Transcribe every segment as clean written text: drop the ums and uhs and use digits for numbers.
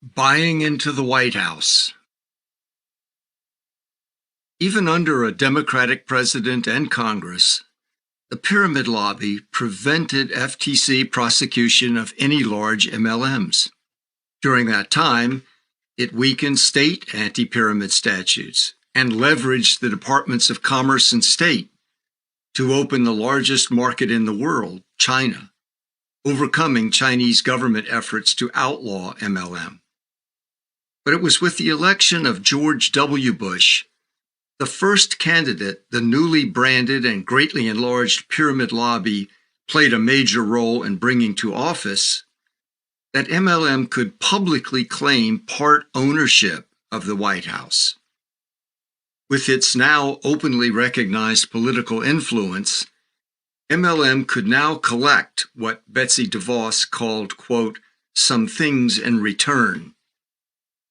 Buying into the White House. Even under a Democratic president and Congress, the pyramid lobby prevented FTC prosecution of any large MLMs. During that time, it weakened state anti-pyramid statutes and leveraged the Departments of Commerce and State to open the largest market in the world, China, overcoming Chinese government efforts to outlaw MLM. But it was with the election of George W. Bush, the first candidate the newly branded and greatly enlarged pyramid lobby played a major role in bringing to office, that MLM could publicly claim part ownership of the White House. With its now openly recognized political influence, MLM could now collect what Betsy DeVos called, quote, some things in return.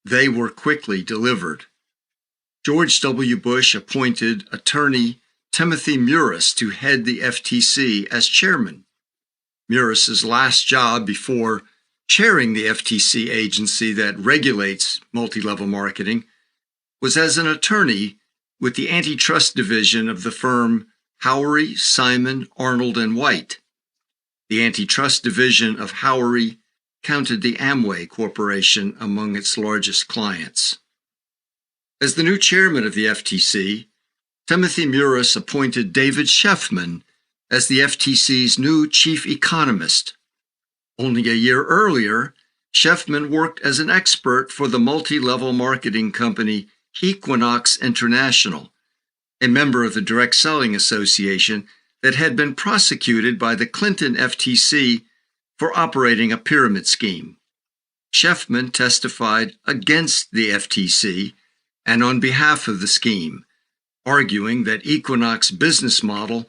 They were quickly delivered. George W. Bush appointed attorney Timothy Murris to head the FTC as chairman. Murris's last job before chairing the FTC agency that regulates multi-level marketing was as an attorney with the antitrust division of the firm Howery, Simon, Arnold & White. The antitrust division of Howery counted the Amway Corporation among its largest clients. As the new chairman of the FTC, Timothy Murris appointed David Sheffman as the FTC's new chief economist. Only a year earlier, Sheffman worked as an expert for the multi-level marketing company Equinox International, a member of the Direct Selling Association that had been prosecuted by the Clinton FTC for operating a pyramid scheme. Sheffman testified against the FTC and on behalf of the scheme, arguing that Equinox's business model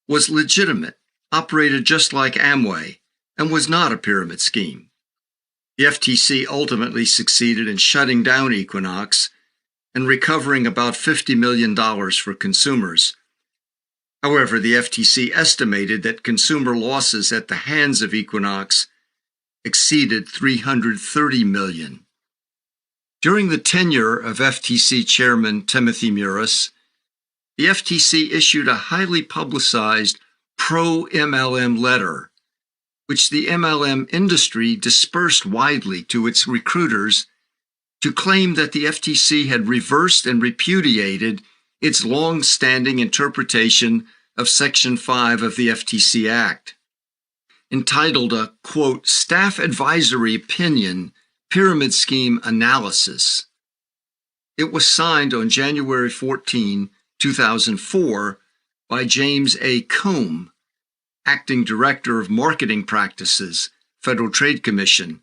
was legitimate, operated just like Amway, and was not a pyramid scheme. The FTC ultimately succeeded in shutting down Equinox and recovering about $50 million for consumers. However, the FTC estimated that consumer losses at the hands of Equinox exceeded $330 million. During the tenure of FTC Chairman Timothy Murris, the FTC issued a highly publicized pro-MLM letter, which the MLM industry dispersed widely to its recruiters to claim that the FTC had reversed and repudiated its long-standing interpretation of Section 5 of the FTC Act. Entitled a, quote, staff advisory opinion, pyramid scheme analysis. It was signed on January 14, 2004 by James A. Combe, Acting Director of Marketing Practices, Federal Trade Commission.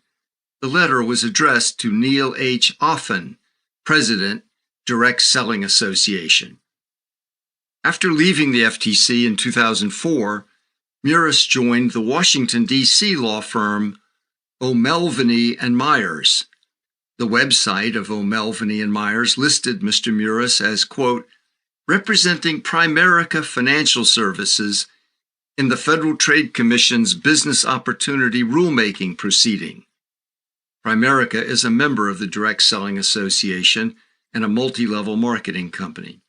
The letter was addressed to Neil H. Offen, President, Direct Selling Association. After leaving the FTC in 2004, Murris joined the Washington, D.C. law firm O'Melveny & Myers. The website of O'Melveny & Myers listed Mr. Murris as, quote, representing Primerica Financial Services in the Federal Trade Commission's Business Opportunity Rulemaking proceeding. Primerica is a member of the Direct Selling Association and a multi-level marketing company.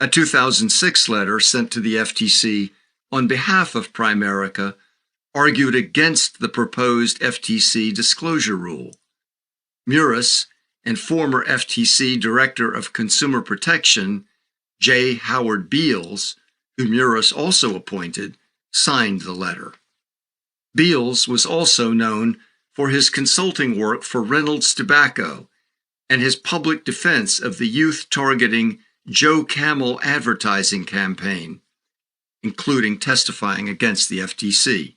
A 2006 letter sent to the FTC on behalf of Primerica argued against the proposed FTC disclosure rule. Murris and former FTC Director of Consumer Protection, J. Howard Beals, who Murris also appointed, signed the letter. Beals was also known for his consulting work for Reynolds Tobacco and his public defense of the youth-targeting Joe Camel advertising campaign, including testifying against the FTC.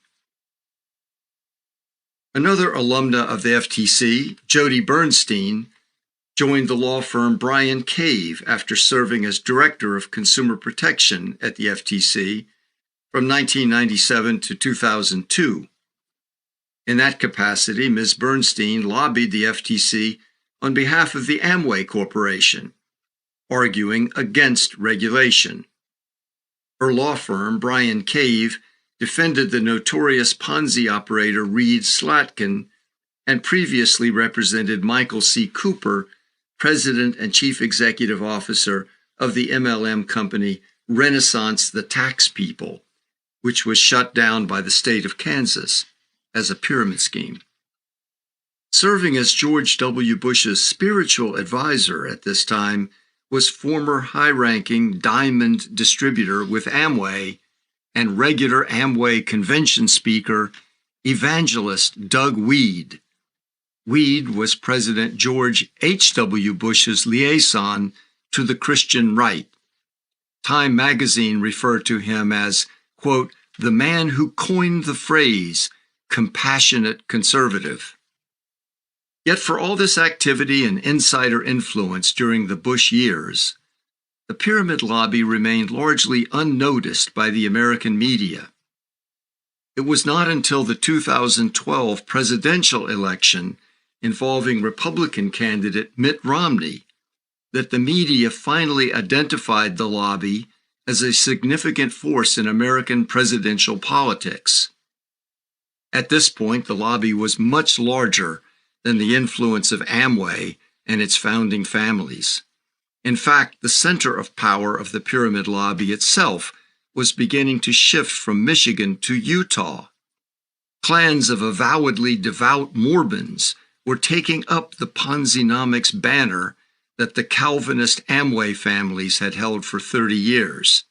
Another alumna of the FTC, Jody Bernstein, joined the law firm Bryan Cave after serving as Director of Consumer Protection at the FTC from 1997 to 2002. In that capacity, Ms. Bernstein lobbied the FTC on behalf of the Amway Corporation, arguing against regulation. Her law firm, Bryan Cave, defended the notorious Ponzi operator Reed Slatkin and previously represented Michael C. Cooper, President and Chief Executive Officer of the MLM company Renaissance the Tax People, which was shut down by the state of Kansas as a pyramid scheme. Serving as George W. Bush's spiritual advisor at this time was former high-ranking diamond distributor with Amway and regular Amway convention speaker, evangelist Doug Weed. Weed was President George H.W. Bush's liaison to the Christian right. Time magazine referred to him as, quote, the man who coined the phrase, compassionate conservative. Yet for all this activity and insider influence during the Bush years, the pyramid lobby remained largely unnoticed by the American media. It was not until the 2012 presidential election involving Republican candidate Mitt Romney that the media finally identified the lobby as a significant force in American presidential politics. At this point, the lobby was much larger than the influence of Amway and its founding families. In fact, the center of power of the pyramid lobby itself was beginning to shift from Michigan to Utah. Clans of avowedly devout Mormons were taking up the Ponzinomics banner that the Calvinist Amway families had held for 30 years.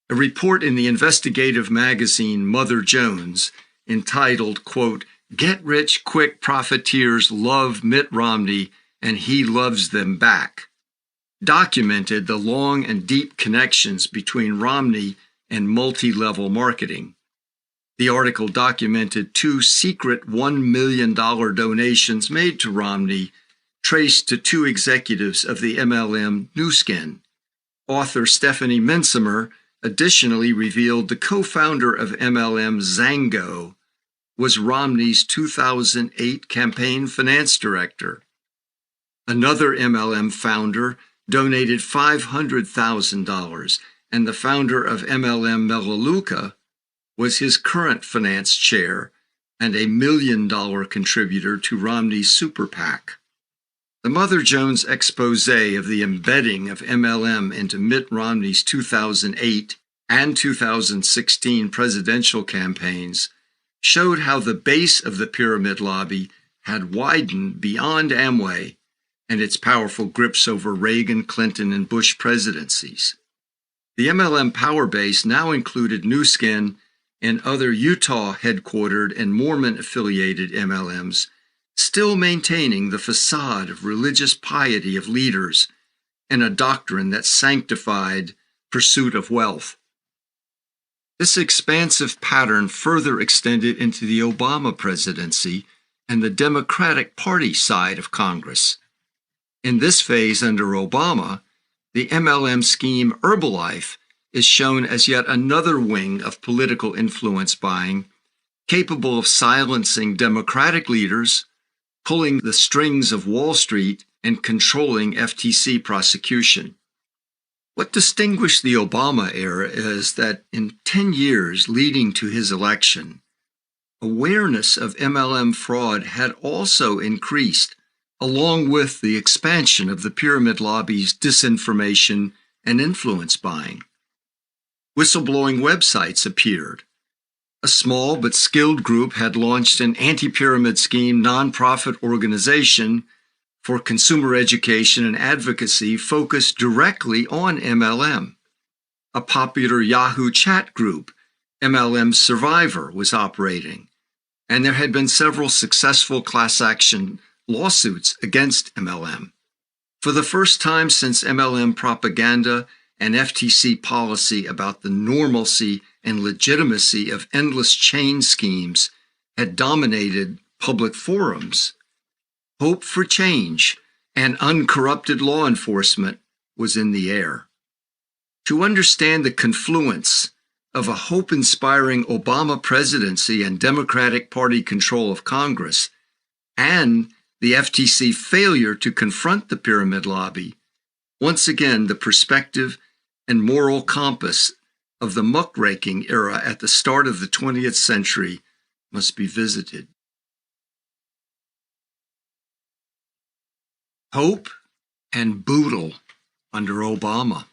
A report in the investigative magazine Mother Jones, entitled, quote, Get Rich Quick Profiteers Love Mitt Romney and He Loves Them Back, documented the long and deep connections between Romney and multi-level marketing. The article documented 2 secret $1 million donations made to Romney, traced to 2 executives of the MLM Nu Skin. Author Stephanie Mensimer additionally revealed the co-founder of MLM, Zango, was Romney's 2008 campaign finance director. Another MLM founder donated $500,000, and the founder of MLM Melaleuca was his current finance chair and a $1 million contributor to Romney's super PAC. The Mother Jones expose of the embedding of MLM into Mitt Romney's 2008 and 2016 presidential campaigns showed how the base of the pyramid lobby had widened beyond Amway and its powerful grips over Reagan, Clinton, and Bush presidencies. The MLM power base now included Nu Skin and other Utah-headquartered and Mormon-affiliated MLMs, still maintaining the facade of religious piety of leaders and a doctrine that sanctified pursuit of wealth. This expansive pattern further extended into the Obama presidency and the Democratic Party side of Congress. In this phase under Obama, the MLM scheme Herbalife is shown as yet another wing of political influence buying, capable of silencing Democratic leaders, pulling the strings of Wall Street, and controlling FTC prosecution. What distinguished the Obama era is that in 10 years leading to his election, awareness of MLM fraud had also increased, along with the expansion of the pyramid lobby's disinformation and influence buying. Whistleblowing websites appeared. A small but skilled group had launched an anti-pyramid scheme nonprofit organization for consumer education and advocacy focused directly on MLM. A popular Yahoo chat group, MLM Survivor, was operating, and there had been several successful class action lawsuits against MLM. For the first time since MLM propaganda and FTC policy about the normalcy and legitimacy of endless chain schemes had dominated public forums, hope for change and uncorrupted law enforcement was in the air. To understand the confluence of a hope-inspiring Obama presidency and Democratic Party control of Congress, and the FTC failure to confront the pyramid lobby, once again the perspective and moral compass of the muckraking era at the start of the 20th century must be visited. Hope and boodle under Obama.